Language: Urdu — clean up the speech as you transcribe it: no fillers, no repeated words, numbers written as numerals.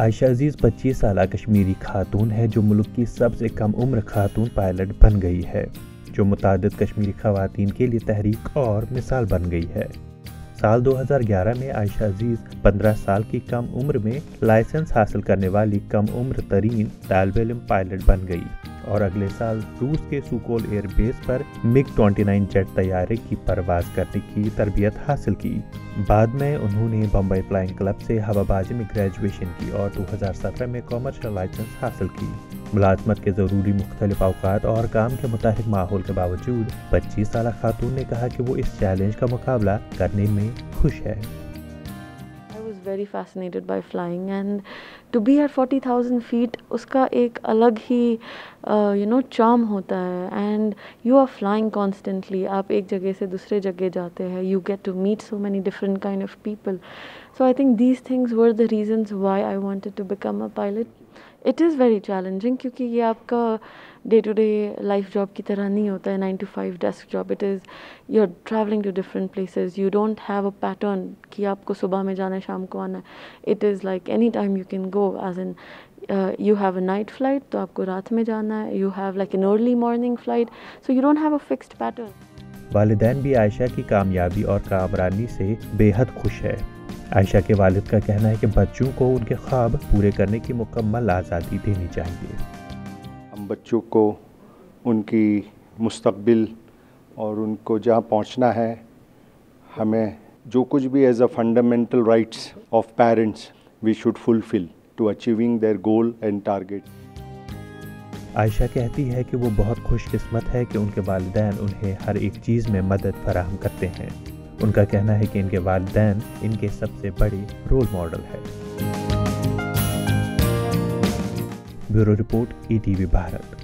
عائشہ عزیز 25 سالہ کشمیری خاتون ہے جو ملک کی سب سے کم عمر خاتون پائلٹ بن گئی ہے، جو متعدد کشمیری خواتین کے لیے تحریک اور مثال بن گئی ہے۔ سال 2011 میں عائشہ عزیز 15 سال کی کم عمر میں لائسنس حاصل کرنے والی کم عمر ترین طالب علم پائلٹ بن گئی اور اگلے سال روس کے سوکول ایئر بیس پر MiG 29 جیٹ طیارے کی پرواز کرنے کی تربیت حاصل کی۔ بعد میں انہوں نے بمبئی فلائنگ کلب سے ہوا بازی میں گریجویشن کی اور 2017 میں کامرشل لائسنس حاصل کی۔ ملازمت کے ضروری مختلف اوقات اور کام کے متحرک ماحول کے باوجود 25 سالہ خاتون نے کہا کہ وہ اس چیلنج کا مقابلہ کرنے میں خوش ہے۔ Very fascinated by flying, and to be at 40,000 feet اس کا ایک الگ ہی charm ہوتا ہے، and you are flying constantly. آپ ایک جگہ سے دوسرے جگہ جاتے ہیں، you get to meet so many different kind of people. So I think these things were the reasons why I wanted to become a pilot. It is very challenging کیونکہ یہ آپ کا day to day life job کی طرح نہیں ہوتا ہے 9 to 5 desk job. It is you're traveling to different places. You don't have a pattern کہ آپ کو صبح میں جانا ہے شام کو آنا ہے. It is like any time you can go, as in you have a night flight تو آپ کو رات میں جانا ہے. You have like an early morning flight, so you don't have a fixed pattern. والدین بھی عائشہ کی کامیابی اور کامرانی سے بے حد خوش ہے۔ عائشہ کے والد کا کہنا ہے کہ بچوں کو ان کے خواب پورے کرنے کی مکمل آزادی دینی چاہیے۔ ہم بچوں کو ان کی مستقبل اور ان کو جہاں پہنچنا ہے، ہمیں جو کچھ بھی as a fundamental rights of parents we should fulfil to achieving their goal and target. Ayesha کہتی ہے کہ وہ بہت خوش قسمت ہے کہ ان کے والدین انہیں ہر ایک چیز میں مدد فراہم کرتے ہیں۔ ان کا کہنا ہے کہ ان کے والدین ان کے سب سے بڑے رول ماڈل ہے۔ Bureau report ETV Bharat.